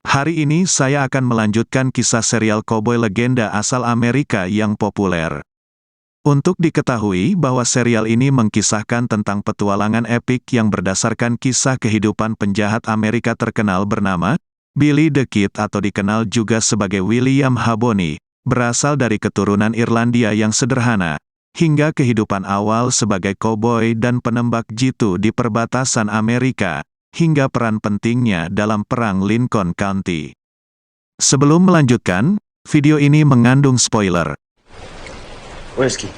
Hari ini saya akan melanjutkan kisah serial koboi legenda asal Amerika yang populer. Untuk diketahui bahwa serial ini mengkisahkan tentang petualangan epik yang berdasarkan kisah kehidupan penjahat Amerika terkenal bernama Billy the Kid atau dikenal juga sebagai William Haboney, berasal dari keturunan Irlandia yang sederhana, hingga kehidupan awal sebagai koboi dan penembak jitu di perbatasan Amerika, hingga peran pentingnya dalam Perang Lincoln County. Sebelum melanjutkan, video ini mengandung spoiler. Whiskey.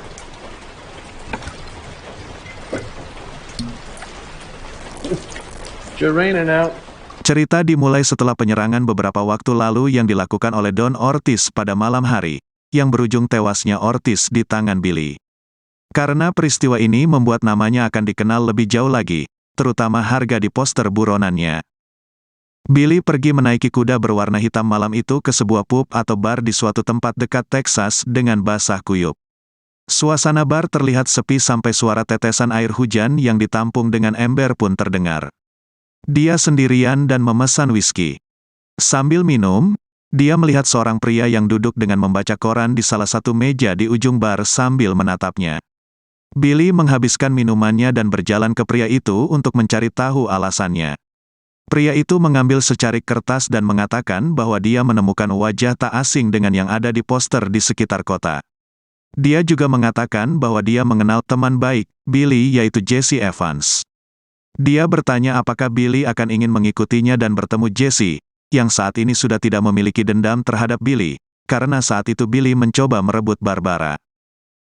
You're raining out. Cerita dimulai setelah penyerangan beberapa waktu lalu yang dilakukan oleh Don Ortiz pada malam hari, yang berujung tewasnya Ortiz di tangan Billy. Karena peristiwa ini membuat namanya akan dikenal lebih jauh lagi, terutama harga di poster buronannya. Billy pergi menaiki kuda berwarna hitam malam itu ke sebuah pub atau bar di suatu tempat dekat Texas dengan basah kuyup. Suasana bar terlihat sepi sampai suara tetesan air hujan yang ditampung dengan ember pun terdengar. Dia sendirian dan memesan whisky. Sambil minum, dia melihat seorang pria yang duduk dengan membaca koran di salah satu meja di ujung bar sambil menatapnya. Billy menghabiskan minumannya dan berjalan ke pria itu untuk mencari tahu alasannya. Pria itu mengambil secarik kertas dan mengatakan bahwa dia menemukan wajah tak asing dengan yang ada di poster di sekitar kota. Dia juga mengatakan bahwa dia mengenal teman baik Billy yaitu Jesse Evans. Dia bertanya apakah Billy akan ingin mengikutinya dan bertemu Jesse, yang saat ini sudah tidak memiliki dendam terhadap Billy, karena saat itu Billy mencoba merebut Barbara.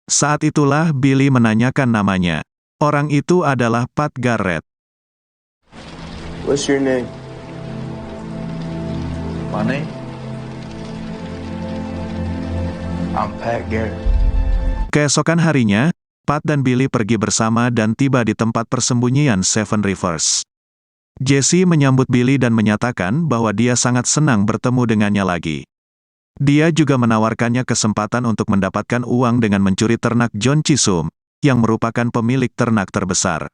Saat itulah Billy menanyakan namanya. Orang itu adalah Pat Garrett. What's your name? My name? I'm Pat Garrett. Keesokan harinya, Pat dan Billy pergi bersama dan tiba di tempat persembunyian Seven Rivers. Jesse menyambut Billy dan menyatakan bahwa dia sangat senang bertemu dengannya lagi. Dia juga menawarkannya kesempatan untuk mendapatkan uang dengan mencuri ternak John Chisholm, yang merupakan pemilik ternak terbesar.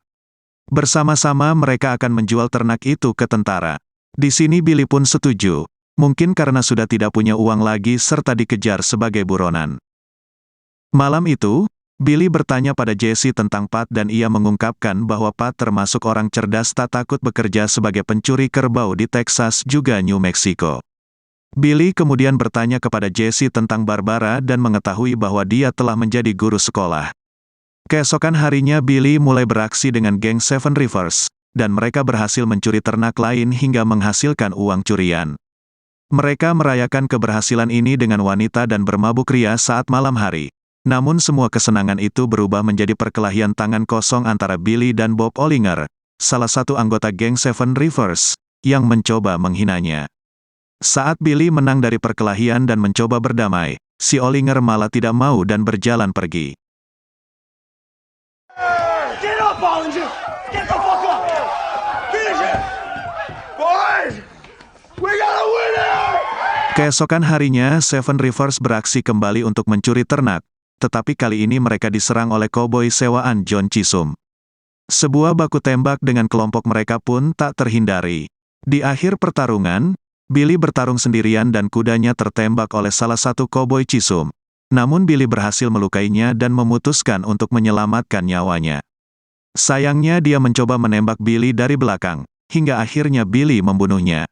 Bersama-sama mereka akan menjual ternak itu ke tentara. Di sini Billy pun setuju, mungkin karena sudah tidak punya uang lagi serta dikejar sebagai buronan. Malam itu, Billy bertanya pada Jesse tentang Pat dan ia mengungkapkan bahwa Pat termasuk orang cerdas tak takut bekerja sebagai pencuri kerbau di Texas juga New Mexico. Billy kemudian bertanya kepada Jesse tentang Barbara dan mengetahui bahwa dia telah menjadi guru sekolah. Keesokan harinya Billy mulai beraksi dengan geng Seven Rivers, dan mereka berhasil mencuri ternak lain hingga menghasilkan uang curian. Mereka merayakan keberhasilan ini dengan wanita dan bermabuk ria saat malam hari. Namun semua kesenangan itu berubah menjadi perkelahian tangan kosong antara Billy dan Bob Olinger, salah satu anggota geng Seven Rivers, yang mencoba menghinanya. Saat Billy menang dari perkelahian dan mencoba berdamai, si Olinger malah tidak mau dan berjalan pergi. Get up, Bollinger! Get the fuck up! Finish it! Boys! We got a winner! Keesokan harinya, Seven Rivers beraksi kembali untuk mencuri ternak, tetapi kali ini mereka diserang oleh koboi sewaan John Chisholm. Sebuah baku tembak dengan kelompok mereka pun tak terhindari. Di akhir pertarungan, Billy bertarung sendirian dan kudanya tertembak oleh salah satu koboi Chisholm. Namun Billy berhasil melukainya dan memutuskan untuk menyelamatkan nyawanya. Sayangnya dia mencoba menembak Billy dari belakang, hingga akhirnya Billy membunuhnya.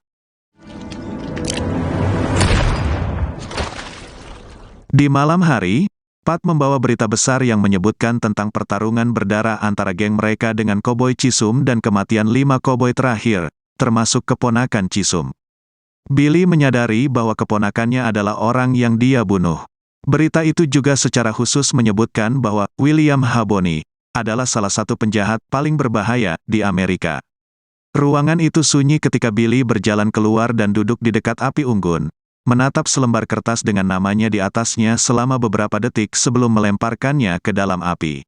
Di malam hari, Pat membawa berita besar yang menyebutkan tentang pertarungan berdarah antara geng mereka dengan koboi Chisholm dan kematian 5 koboi terakhir, termasuk keponakan Chisholm. Billy menyadari bahwa keponakannya adalah orang yang dia bunuh. Berita itu juga secara khusus menyebutkan bahwa William Haboney adalah salah satu penjahat paling berbahaya di Amerika. Ruangan itu sunyi ketika Billy berjalan keluar dan duduk di dekat api unggun, menatap selembar kertas dengan namanya di atasnya selama beberapa detik sebelum melemparkannya ke dalam api.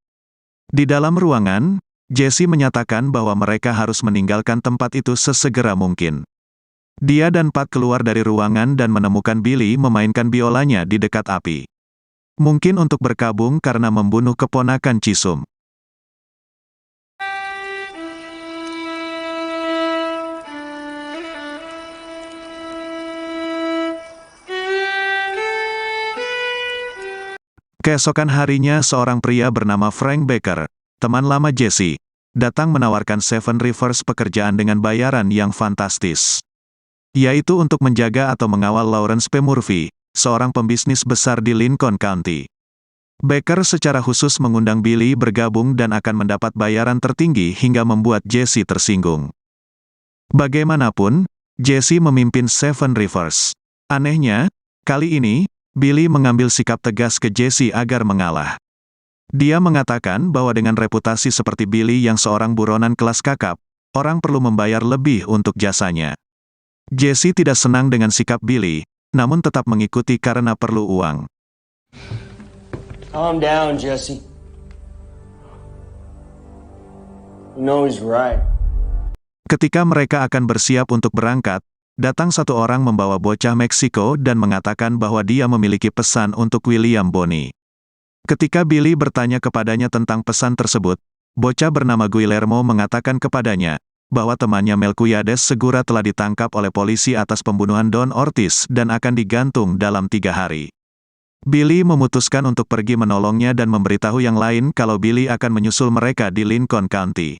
Di dalam ruangan, Jesse menyatakan bahwa mereka harus meninggalkan tempat itu sesegera mungkin. Dia dan Pat keluar dari ruangan dan menemukan Billy memainkan biolanya di dekat api. Mungkin untuk berkabung karena membunuh keponakan Chisholm. Keesokan harinya seorang pria bernama Frank Baker, teman lama Jesse, datang menawarkan Seven Rivers pekerjaan dengan bayaran yang fantastis. Yaitu untuk menjaga atau mengawal Lawrence P. Murphy, seorang pembisnis besar di Lincoln County. Baker secara khusus mengundang Billy bergabung dan akan mendapat bayaran tertinggi hingga membuat Jesse tersinggung. Bagaimanapun, Jesse memimpin Seven Rivers. Anehnya, kali ini, Billy mengambil sikap tegas ke Jesse agar mengalah. Dia mengatakan bahwa dengan reputasi seperti Billy yang seorang buronan kelas kakap, orang perlu membayar lebih untuk jasanya. Jesse tidak senang dengan sikap Billy, namun tetap mengikuti karena perlu uang. Calm down, Jesse. You know he's right. Ketika mereka akan bersiap untuk berangkat, datang satu orang membawa bocah Meksiko dan mengatakan bahwa dia memiliki pesan untuk William Bonney. Ketika Billy bertanya kepadanya tentang pesan tersebut, bocah bernama Guillermo mengatakan kepadanya bahwa temannya Melquiades Segura telah ditangkap oleh polisi atas pembunuhan Don Ortiz dan akan digantung dalam 3 hari. Billy memutuskan untuk pergi menolongnya dan memberitahu yang lain kalau Billy akan menyusul mereka di Lincoln County.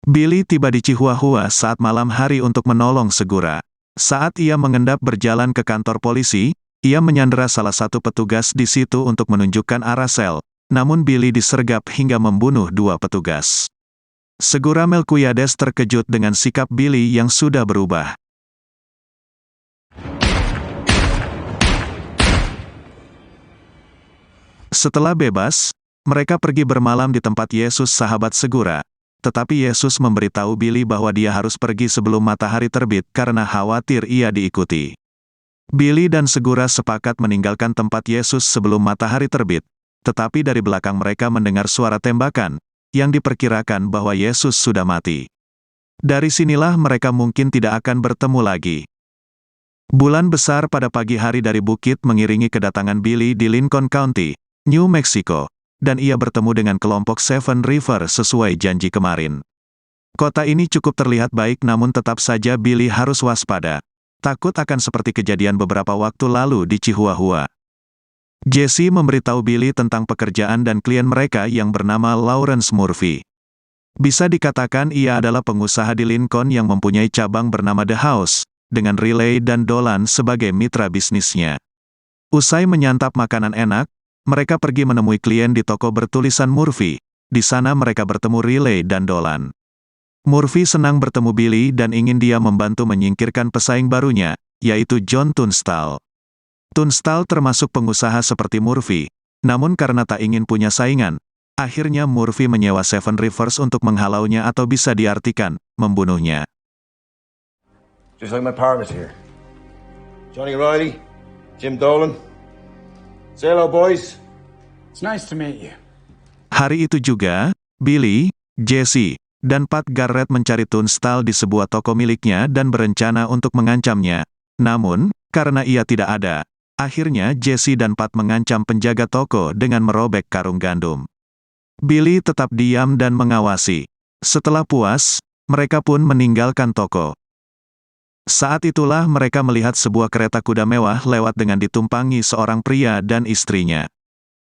Billy tiba di Chihuahua saat malam hari untuk menolong Segura. Saat ia mengendap berjalan ke kantor polisi, ia menyandera salah satu petugas di situ untuk menunjukkan arah sel, namun Billy disergap hingga membunuh 2 petugas. Segura Melquiades terkejut dengan sikap Billy yang sudah berubah. Setelah bebas, mereka pergi bermalam di tempat Yesus sahabat Segura. Tetapi Yesus memberitahu Billy bahwa dia harus pergi sebelum matahari terbit karena khawatir ia diikuti. Billy dan Segura sepakat meninggalkan tempat Yesus sebelum matahari terbit, tetapi dari belakang mereka mendengar suara tembakan, yang diperkirakan bahwa Yesus sudah mati. Dari sinilah mereka mungkin tidak akan bertemu lagi. Bulan besar pada pagi hari dari bukit mengiringi kedatangan Billy di Lincoln County, New Mexico, dan ia bertemu dengan kelompok Seven Rivers sesuai janji kemarin. Kota ini cukup terlihat baik namun tetap saja Billy harus waspada. Takut akan seperti kejadian beberapa waktu lalu di Chihuahua. Jesse memberitahu Billy tentang pekerjaan dan klien mereka yang bernama Lawrence Murphy. Bisa dikatakan ia adalah pengusaha di Lincoln yang mempunyai cabang bernama The House, dengan Riley dan Dolan sebagai mitra bisnisnya. Usai menyantap makanan enak, mereka pergi menemui klien di toko bertulisan Murphy. Di sana mereka bertemu Riley dan Dolan. Murphy senang bertemu Billy dan ingin dia membantu menyingkirkan pesaing barunya, yaitu John Tunstall. Tunstall termasuk pengusaha seperti Murphy, namun karena tak ingin punya saingan, akhirnya Murphy menyewa Seven Rivers untuk menghalaunya atau bisa diartikan, membunuhnya. Just like my partners here. Johnny Riley, Jim Dolan. Say hello, boys. It's nice to meet you. Hari itu juga, Billy, Jesse, dan Pat Garrett mencari Tunstall di sebuah toko miliknya dan berencana untuk mengancamnya. Namun, karena ia tidak ada, akhirnya Jesse dan Pat mengancam penjaga toko dengan merobek karung gandum. Billy tetap diam dan mengawasi. Setelah puas, mereka pun meninggalkan toko. Saat itulah mereka melihat sebuah kereta kuda mewah lewat dengan ditumpangi seorang pria dan istrinya.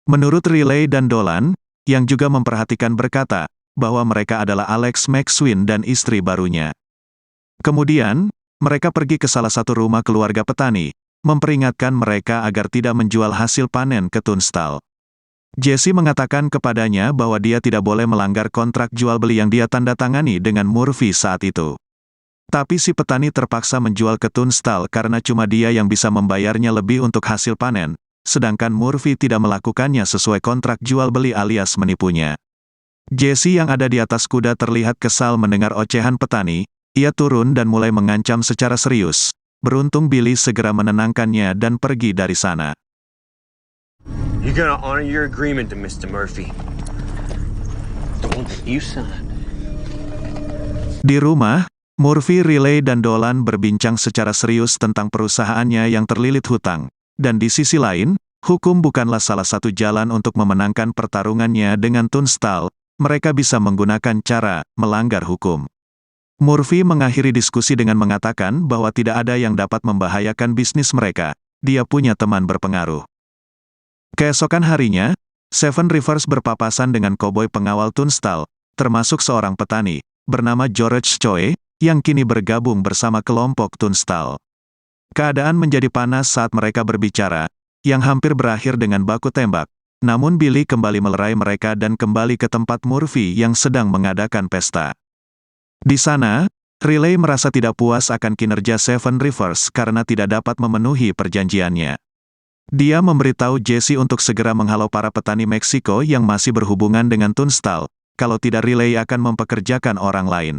Menurut Riley dan Dolan, yang juga memperhatikan berkata, bahwa mereka adalah Alex McSween dan istri barunya. Kemudian, mereka pergi ke salah satu rumah keluarga petani, memperingatkan mereka agar tidak menjual hasil panen ke Tunstall. Jesse mengatakan kepadanya bahwa dia tidak boleh melanggar kontrak jual beli yang dia tanda tangani dengan Murphy saat itu. Tapi si petani terpaksa menjual ke Tunstall karena cuma dia yang bisa membayarnya lebih untuk hasil panen, sedangkan Murphy tidak melakukannya sesuai kontrak jual beli alias menipunya. Jesse yang ada di atas kuda terlihat kesal mendengar ocehan petani, ia turun dan mulai mengancam secara serius. Beruntung Billy segera menenangkannya dan pergi dari sana. You're gonna honor your agreement to Mr. Murphy. The one that you signed. Di rumah, Murphy, Riley dan Dolan berbincang secara serius tentang perusahaannya yang terlilit hutang. Dan di sisi lain, hukum bukanlah salah satu jalan untuk memenangkan pertarungannya dengan Tunstall. Mereka bisa menggunakan cara melanggar hukum. Murphy mengakhiri diskusi dengan mengatakan bahwa tidak ada yang dapat membahayakan bisnis mereka. Dia punya teman berpengaruh. Keesokan harinya, Seven Rivers berpapasan dengan koboi pengawal Tunstall, termasuk seorang petani, bernama George Choi, yang kini bergabung bersama kelompok Tunstall. Keadaan menjadi panas saat mereka berbicara, yang hampir berakhir dengan baku tembak. Namun Billy kembali melerai mereka dan kembali ke tempat Murphy yang sedang mengadakan pesta. Di sana, Riley merasa tidak puas akan kinerja Seven Rivers karena tidak dapat memenuhi perjanjiannya. Dia memberitahu Jesse untuk segera menghalau para petani Meksiko yang masih berhubungan dengan Tunstall, kalau tidak Riley akan mempekerjakan orang lain.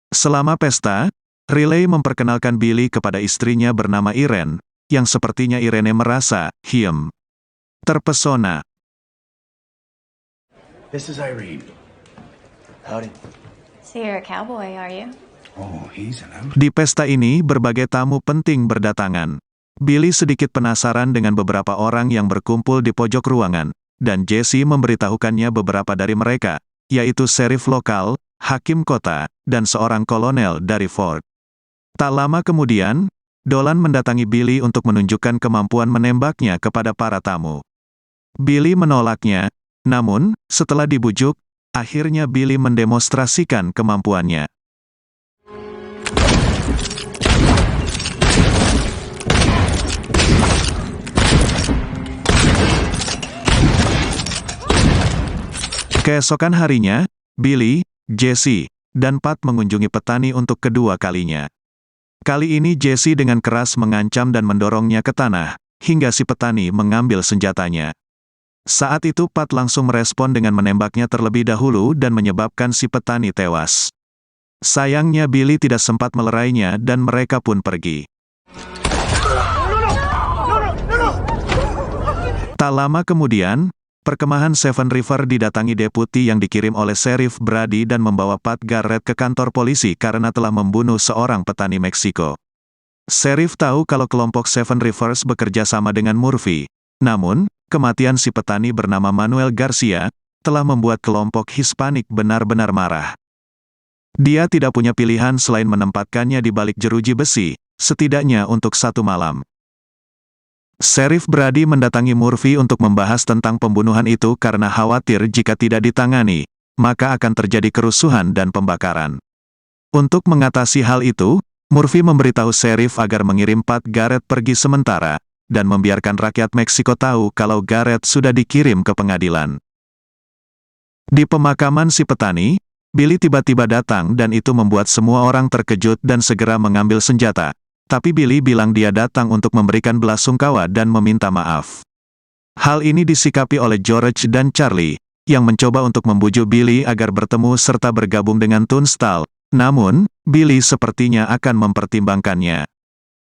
Selama pesta, Riley memperkenalkan Billy kepada istrinya bernama Irene, yang sepertinya Irene merasa, terpesona. This is Irene. Howdy. So you're a cowboy, are you? Oh, he's an out. Di pesta ini berbagai tamu penting berdatangan. Billy sedikit penasaran dengan beberapa orang yang berkumpul di pojok ruangan, dan Jesse memberitahukannya beberapa dari mereka, yaitu sheriff lokal, hakim kota, dan seorang kolonel dari Fort. Tak lama kemudian, Dolan mendatangi Billy untuk menunjukkan kemampuan menembaknya kepada para tamu. Billy menolaknya, namun, setelah dibujuk, akhirnya Billy mendemonstrasikan kemampuannya. Keesokan harinya, Billy, Jesse, dan Pat mengunjungi petani untuk kedua kalinya. Kali ini Jesse dengan keras mengancam dan mendorongnya ke tanah, hingga si petani mengambil senjatanya. Saat itu Pat langsung merespon dengan menembaknya terlebih dahulu dan menyebabkan si petani tewas. Sayangnya Billy tidak sempat melerainya dan mereka pun pergi. Tak lama kemudian, perkemahan Seven River didatangi deputi yang dikirim oleh Sheriff Brady dan membawa Pat Garrett ke kantor polisi karena telah membunuh seorang petani Meksiko. Sheriff tahu kalau kelompok Seven Rivers bekerja sama dengan Murphy. Namun, kematian si petani bernama Manuel Garcia telah membuat kelompok Hispanik benar-benar marah. Dia tidak punya pilihan selain menempatkannya di balik jeruji besi, setidaknya untuk 1 malam. Sheriff Brady mendatangi Murphy untuk membahas tentang pembunuhan itu karena khawatir jika tidak ditangani, maka akan terjadi kerusuhan dan pembakaran. Untuk mengatasi hal itu, Murphy memberitahu Sheriff agar mengirim Pat Garrett pergi sementara, dan membiarkan rakyat Meksiko tahu kalau Garrett sudah dikirim ke pengadilan. Di pemakaman si petani, Billy tiba-tiba datang dan itu membuat semua orang terkejut dan segera mengambil senjata. Tapi Billy bilang dia datang untuk memberikan belasungkawa dan meminta maaf. Hal ini disikapi oleh George dan Charlie, yang mencoba untuk membujuk Billy agar bertemu serta bergabung dengan Tunstall. Namun, Billy sepertinya akan mempertimbangkannya.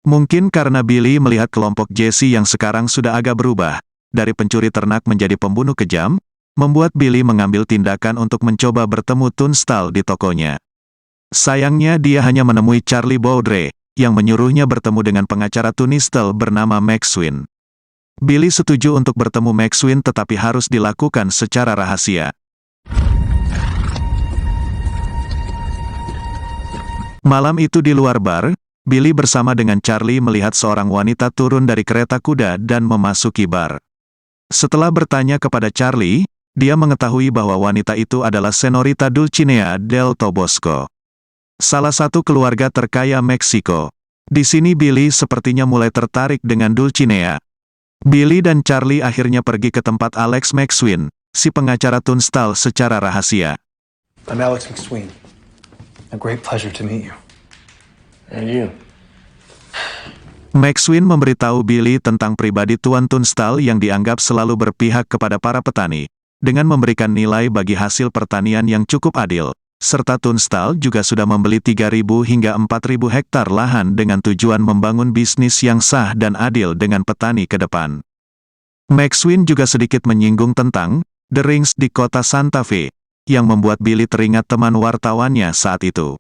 Mungkin karena Billy melihat kelompok Jesse yang sekarang sudah agak berubah, dari pencuri ternak menjadi pembunuh kejam, membuat Billy mengambil tindakan untuk mencoba bertemu Tunstall di tokonya. Sayangnya dia hanya menemui Charlie Baudre, yang menyuruhnya bertemu dengan pengacara Tunstall bernama Maxwin. Billy setuju untuk bertemu Maxwin tetapi harus dilakukan secara rahasia. Malam itu di luar bar, Billy bersama dengan Charlie melihat seorang wanita turun dari kereta kuda dan memasuki bar. Setelah bertanya kepada Charlie, dia mengetahui bahwa wanita itu adalah Senorita Dulcinea del Toboso, salah satu keluarga terkaya Meksiko. Di sini Billy sepertinya mulai tertarik dengan Dulcinea. Billy dan Charlie akhirnya pergi ke tempat Alex Maxwin, si pengacara Tunstall secara rahasia. I'm Alex McSween. A great pleasure to meet you. And you. Maxwin memberitahu Billy tentang pribadi Tuan Tunstall yang dianggap selalu berpihak kepada para petani, dengan memberikan nilai bagi hasil pertanian yang cukup adil. Serta Tunstall juga sudah membeli 3.000 hingga 4.000 hektar lahan dengan tujuan membangun bisnis yang sah dan adil dengan petani ke depan. Maxwin juga sedikit menyinggung tentang The Rings di kota Santa Fe, yang membuat Billy teringat teman wartawannya saat itu.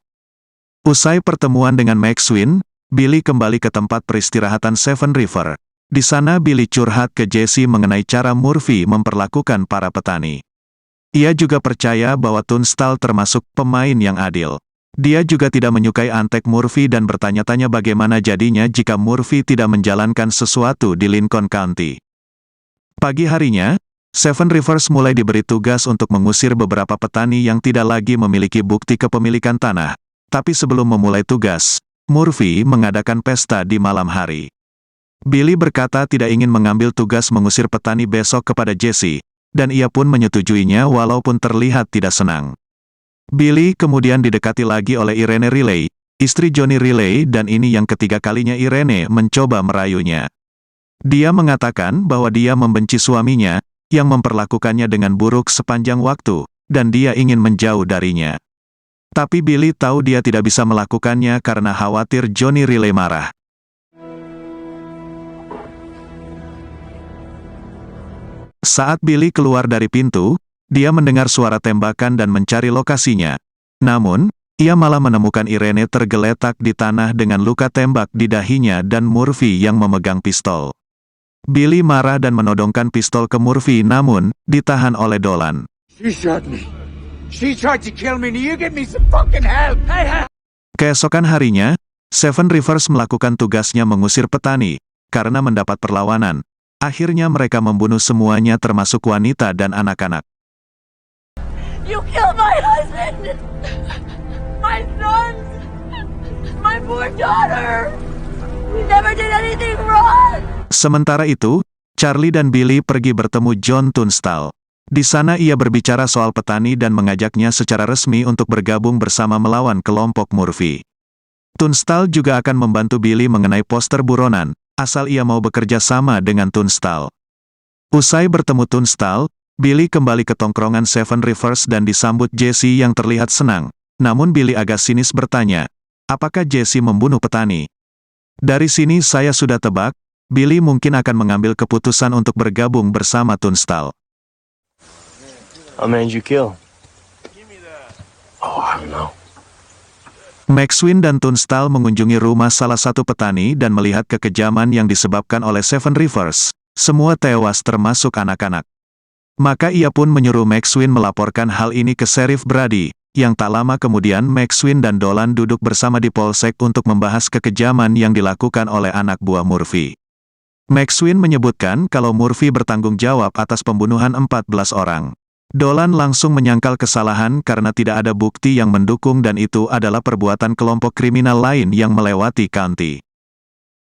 Usai pertemuan dengan Maxwin, Billy kembali ke tempat peristirahatan Seven River. Di sana Billy curhat ke Jesse mengenai cara Murphy memperlakukan para petani. Ia juga percaya bahwa Tunstall termasuk pemain yang adil. Dia juga tidak menyukai antek Murphy dan bertanya-tanya bagaimana jadinya jika Murphy tidak menjalankan sesuatu di Lincoln County. Pagi harinya, Seven Rivers mulai diberi tugas untuk mengusir beberapa petani yang tidak lagi memiliki bukti kepemilikan tanah. Tapi sebelum memulai tugas, Murphy mengadakan pesta di malam hari. Billy berkata tidak ingin mengambil tugas mengusir petani besok kepada Jesse, dan ia pun menyetujuinya walaupun terlihat tidak senang. Billy kemudian didekati lagi oleh Irene Riley, istri Johnny Riley, dan ini yang ketiga kalinya Irene mencoba merayunya. Dia mengatakan bahwa dia membenci suaminya, yang memperlakukannya dengan buruk sepanjang waktu, dan dia ingin menjauh darinya. Tapi Billy tahu dia tidak bisa melakukannya karena khawatir Johnny Riley marah. Saat Billy keluar dari pintu, dia mendengar suara tembakan dan mencari lokasinya. Namun, ia malah menemukan Irene tergeletak di tanah dengan luka tembak di dahinya dan Murphy yang memegang pistol. Billy marah dan menodongkan pistol ke Murphy, namun ditahan oleh Dolan. She shot me. She tried to kill me. You give me some fucking help. Hey. Keesokan harinya, Seven Rivers melakukan tugasnya mengusir petani. Karena mendapat perlawanan, akhirnya mereka membunuh semuanya termasuk wanita dan anak-anak. You killed my husband! My sons! My poor daughter! We never did anything wrong! Sementara itu, Charlie dan Billy pergi bertemu John Tunstall. Di sana ia berbicara soal petani dan mengajaknya secara resmi untuk bergabung bersama melawan kelompok Murphy. Tunstall juga akan membantu Billy mengenai poster buronan, asal ia mau bekerja sama dengan Tunstall. Usai bertemu Tunstall, Billy kembali ke tongkrongan Seven Rivers dan disambut Jesse yang terlihat senang. Namun Billy agak sinis bertanya, apakah Jesse membunuh petani? Dari sini saya sudah tebak, Billy mungkin akan mengambil keputusan untuk bergabung bersama Tunstall. How many did you kill? Oh, I don't know. Maxwin dan Tunstall mengunjungi rumah salah satu petani dan melihat kekejaman yang disebabkan oleh Seven Rivers. Semua tewas termasuk anak-anak. Maka ia pun menyuruh Maxwin melaporkan hal ini ke Sheriff Brady, yang tak lama kemudian Maxwin dan Dolan duduk bersama di polsek untuk membahas kekejaman yang dilakukan oleh anak buah Murphy. Maxwin menyebutkan kalau Murphy bertanggung jawab atas pembunuhan 14 orang. Dolan langsung menyangkal kesalahan karena tidak ada bukti yang mendukung dan itu adalah perbuatan kelompok kriminal lain yang melewati county.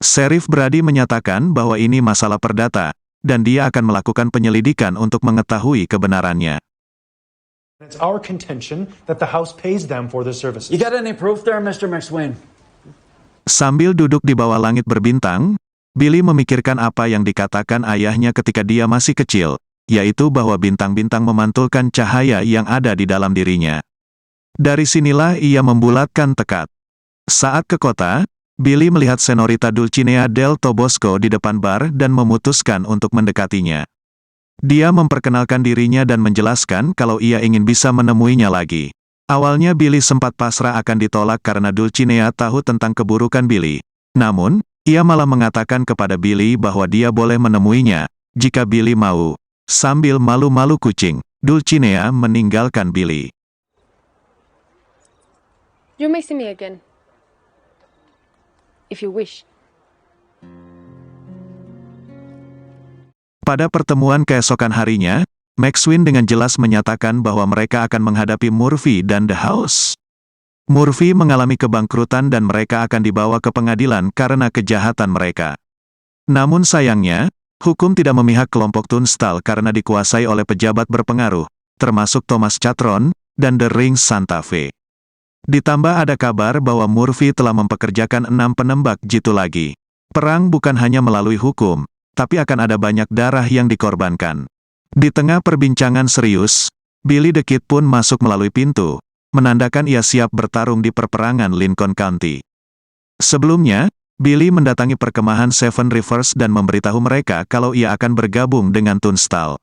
Sheriff Brady menyatakan bahwa ini masalah perdata, dan dia akan melakukan penyelidikan untuk mengetahui kebenarannya. It's our contention that the House pays them for their services. You got any proof there, Mr. McSwain? Sambil duduk di bawah langit berbintang, Billy memikirkan apa yang dikatakan ayahnya ketika dia masih kecil, yaitu bahwa bintang-bintang memantulkan cahaya yang ada di dalam dirinya. Dari sinilah ia membulatkan tekad. Saat ke kota, Billy melihat Senorita Dulcinea del Tobosco di depan bar dan memutuskan untuk mendekatinya. Dia memperkenalkan dirinya dan menjelaskan kalau ia ingin bisa menemuinya lagi. Awalnya Billy sempat pasrah akan ditolak karena Dulcinea tahu tentang keburukan Billy. Namun, ia malah mengatakan kepada Billy bahwa dia boleh menemuinya, jika Billy mau. Sambil malu-malu kucing, Dulcinea meninggalkan Billy. You may see me again. If you wish. Pada pertemuan keesokan harinya, Maxwin dengan jelas menyatakan bahwa mereka akan menghadapi Murphy dan The House. Murphy mengalami kebangkrutan dan mereka akan dibawa ke pengadilan karena kejahatan mereka. Namun sayangnya, hukum tidak memihak kelompok Tunstall karena dikuasai oleh pejabat berpengaruh, termasuk Thomas Catron, dan The Rings Santa Fe. Ditambah ada kabar bahwa Murphy telah mempekerjakan 6 penembak jitu lagi. Perang bukan hanya melalui hukum, tapi akan ada banyak darah yang dikorbankan. Di tengah perbincangan serius, Billy the Kid pun masuk melalui pintu, menandakan ia siap bertarung di perperangan Lincoln County. Sebelumnya, Billy mendatangi perkemahan Seven Rivers dan memberitahu mereka kalau ia akan bergabung dengan Tunstall.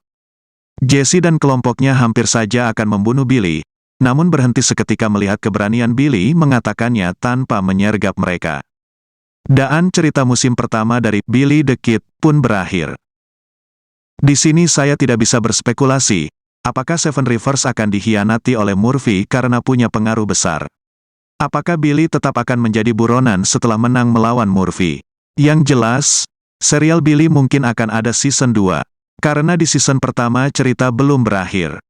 Jesse dan kelompoknya hampir saja akan membunuh Billy, namun berhenti seketika melihat keberanian Billy mengatakannya tanpa menyergap mereka. Daan cerita musim pertama dari Billy the Kid pun berakhir. Di sini saya tidak bisa berspekulasi, apakah Seven Rivers akan dikhianati oleh Murphy karena punya pengaruh besar. Apakah Billy tetap akan menjadi buronan setelah menang melawan Murphy? Yang jelas, serial Billy mungkin akan ada season 2, Karena di season pertama cerita belum berakhir.